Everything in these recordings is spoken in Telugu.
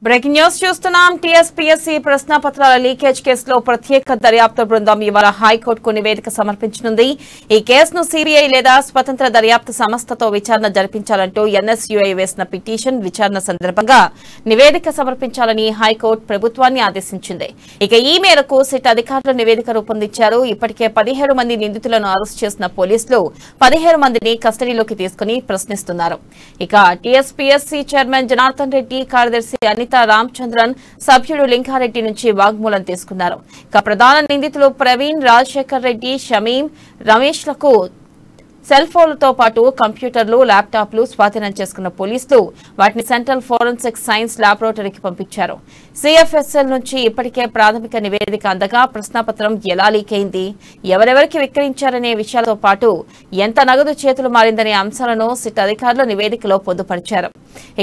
బ్రేకింగ్ న్యూస్ చూస్తున్నాం. టీఎస్పీఎస్సీ ప్రశ్నపత్రాల లీకేజ్ కేసులో ప్రత్యేక దర్యాప్తు బృందం ఇవాళ హైకోర్టుకు నివేదిక సమర్పించనుంది. ఈ కేసును సీబీఐ లేదా స్వతంత్ర దర్యాప్తు సంస్థతో విచారణ జరిపించాలంటూ ఎన్ఎస్యూఐ వేసిన పిటిషన్ విచారణ సందర్భంగా నివేదిక సమర్పించాలని హైకోర్టు ప్రభుత్వాన్ని ఆదేశించింది. ఇక ఈ మేరకు సిట్ అధికారులు నివేదిక రూపొందించారు. ఇప్పటికే 17 మంది నిందితులను అరెస్టు చేసిన పోలీసులు 17 మందిని కస్టడీలోకి తీసుకుని ప్రశ్నిస్తున్నారు. ఇక టీఎస్పీఎస్సీ చైర్మన్ జనార్దన్ రెడ్డి, కార్యదర్శి అనిత రామచంద్రన్, సభ్యుడు లింగారెడ్డి నుంచి వాగ్మూలం తీసుకున్నారు. ఇక ప్రధాన నిందితులు ప్రవీణ్, రాజశేఖర్ రెడ్డి, షమీం, రమేష్లకు సెల్ ఫోన్లతో పాటు కంప్యూటర్లు, ల్యాప్టాప్లు స్వాధీనం చేసుకున్న పోలీసులు వాటిని సెంట్రల్ ఫోరెన్సిక్ సైన్స్ ల్యాబొరేటరీకి పంపించారు. సిఎఫ్ఎస్ఎల్ నుంచి ఇప్పటికే ప్రాథమిక నివేదిక అందగా ప్రశ్నాపత్రం ఎలా లీక్ అయింది, ఎవరెవరికి విక్రయించారనే విషయాలతో పాటు ఎంత నగదు చేతులు మారిందనే అంశాలను సిట్ అధికారులు నివేదికలో పొందుపరిచారు.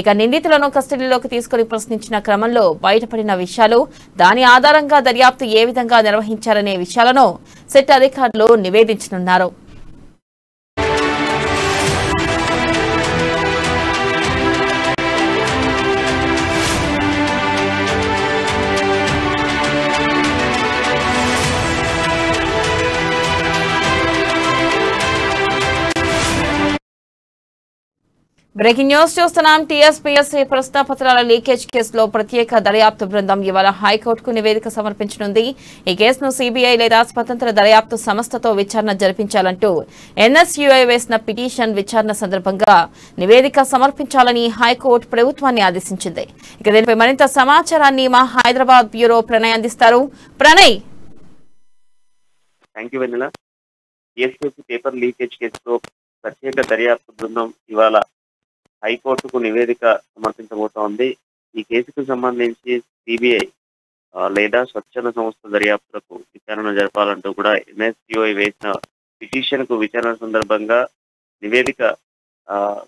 ఇక నిందితులను కస్టడీలోకి తీసుకుని ప్రశ్నించిన క్రమంలో బయటపడిన విషయాలు, దాని ఆధారంగా దర్యాప్తు ఏ విధంగా నిర్వహించారనే విషయాలను సిట్ అధికారులు నివేదించనున్నారు. బ్రేకింగ్ న్యూస్ చూస్తున్నాం. టీఎస్పీఎస్సీ ప్రశ్నపత్రాల లీకేజ్ కేసులో ప్రత్యేక దర్యాప్తు బృందం ఇవాళ హైకోర్టుకు నివేదిక సమర్పించనుంది. ఈ కేసును సీబీఐ లేదా స్వతంత్ర దర్యాప్తు సంస్థతో విచారణ జరిపించాలంటూ ఎన్ఎస్యూఐ వేసిన పిటిషన్ విచారణ సందర్భంగా నివేదిక సమర్పించాలని హైకోర్టు ప్రభుత్వాన్ని ఆదేశించింది. ఇక దీనిపై మరింత సమాచారాన్ని మా హైదరాబాద్ బ్యూరో ప్రణయ్ అందిస్తారు. ప్రణయ్. పేపర్ లీకేజ్ కేసులో ప్రత్యేక దర్యాప్తు బృందం ఇవాళ హైకోర్టుకు నివేదిక సమర్పించబోతోంది. ఈ కేసుకు సంబంధించి సిబిఐ లేదా స్వచ్ఛంద సంస్థ దర్యాప్తులకు విచారణ జరపాలంటూ కూడా ఎన్ఎస్యూఐ వేసిన పిటిషన్ కు విచారణ సందర్భంగా నివేదిక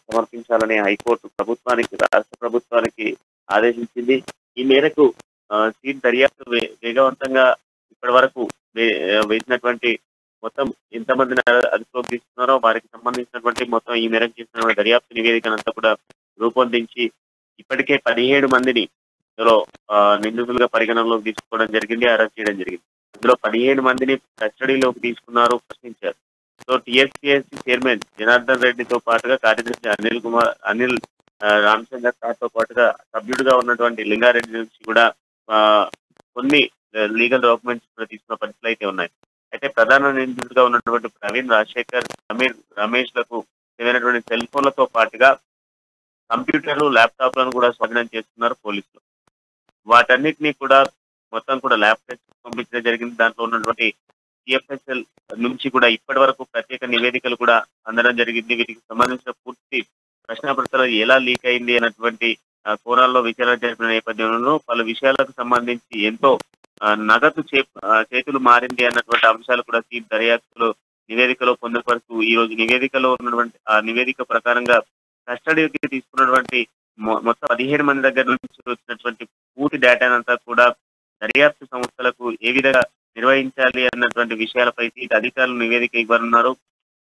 సమర్పించాలని హైకోర్టు రాష్ట్ర ప్రభుత్వానికి ఆదేశించింది. ఈ మేరకు సీట్ దర్యాప్తు వేగవంతంగా ఇప్పటి వరకు వేసినటువంటి మొత్తం ఎంతమందిని అదుపులోకి తీసుకున్నారో వారికి సంబంధించినటువంటి మొత్తం ఈ మేరకు చేసిన దర్యాప్తు నివేదికనంతా కూడా రూపొందించి ఇప్పటికే 17 మందిని నిందితులుగా పరిగణనలోకి తీసుకోవడం జరిగింది, అరెస్ట్ చేయడం జరిగింది. ఇందులో 17 మందిని కస్టడీలోకి తీసుకున్నారు, ప్రశ్నించారు. సో టీఎస్పీఎస్సీ చైర్మన్ జనార్దన్ రెడ్డితో పాటుగా కార్యదర్శి అనిల్ రామచంద్ర తో పాటుగా సభ్యుడిగా ఉన్నటువంటి లింగారెడ్డి నుంచి కూడా కొన్ని లీగల్ డాక్యుమెంట్స్ కూడా తీసుకున్న పరిస్థితులు అయితే ఉన్నాయి. అయితే ప్రధాన నిందితులుగా ఉన్నటువంటి ప్రవీణ్, రాజశేఖర్, రమేష్ లకు ఏదైనటువంటి సెల్ ఫోన్లతో పాటుగా కంప్యూటర్లు, ల్యాప్టాప్లను కూడా స్వాధీనం చేస్తున్నారు పోలీసులు. వాటన్నిటినీ కూడా మొత్తం కూడా ల్యాబ్ టెస్ట్ పంపించడం జరిగింది. దాంట్లో ఉన్నటువంటి సిఎఫ్ఎస్ఎల్ నుంచి కూడా ఇప్పటి వరకు ప్రత్యేక నివేదికలు కూడా అందడం జరిగింది. వీటికి సంబంధించిన పూర్తి ప్రశ్నపత్రాలు ఎలా లీక్ అయింది అన్నటువంటి కోణాల్లో విచారణ జరిపిన నేపథ్యంలో పలు విషయాలకు సంబంధించి ఎంతో నగదు చేతులు మారింది అన్నటువంటి అంశాలు కూడా సీట్ దర్యాప్తులో నివేదికలో పొందుపరుస్తూ ఈ రోజు నివేదికలో ఉన్నటువంటి ఆ నివేదిక ప్రకారంగా కస్టడీకి తీసుకున్నటువంటి మొత్తం 17 మంది దగ్గర నుంచి వచ్చినటువంటి పూర్తి డేటానంతా కూడా దర్యాప్తు సంస్థలకు ఏ విధంగా నిర్వహించాలి అన్నటువంటి విషయాలపై సీట్ అధికారులు నివేదిక ఇవ్వనున్నారు.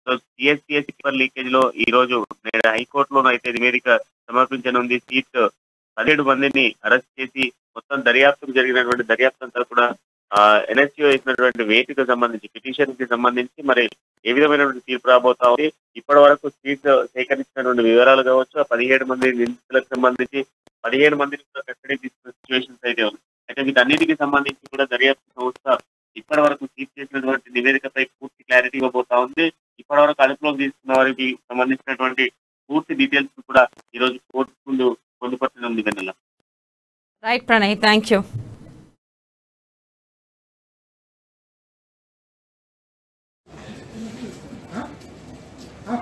సో టీఎస్పీఎస్సీ పేపర్ లీకేజ్ లో ఈ రోజు నేడు హైకోర్టులో అయితే నివేదిక సమర్పించనుంది. సీట్ 17 మందిని అరెస్ట్ చేసి మొత్తం దర్యాప్తుకు జరిగినటువంటి దర్యాప్తు అంతా కూడా ఎన్ఎస్యూ వేసినటువంటి వేటుకు సంబంధించి పిటిషన్ కి సంబంధించి మరి ఏ విధమైనటువంటి తీర్పు రాబోతా ఉంది. ఇప్పటి వరకు సీట్ సేకరించినటువంటి వివరాలు కావచ్చు, 17 మంది నిందితులకు సంబంధించి 17 మందిని కూడా కస్టడీ తీసుకున్న సిచ్యువేషన్స్ అయితే ఉన్నాయి. అయితే వీటన్నిటికి సంబంధించి కూడా దర్యాప్తు సంస్థ ఇప్పటి వరకు సీట్ చేసినటువంటి నివేదికపై పూర్తి క్లారిటీ ఇవ్వబోతా ఉంది. ఇప్పటి వరకు అదుపులోకి తీసుకున్న వారికి సంబంధించినటువంటి పూర్తి డీటెయిల్స్ కూడా ఈ రోజు కోర్టు ముందు పొందుపరచనుంది. Vennela. Right Pranay, thank you.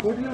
కోటిలో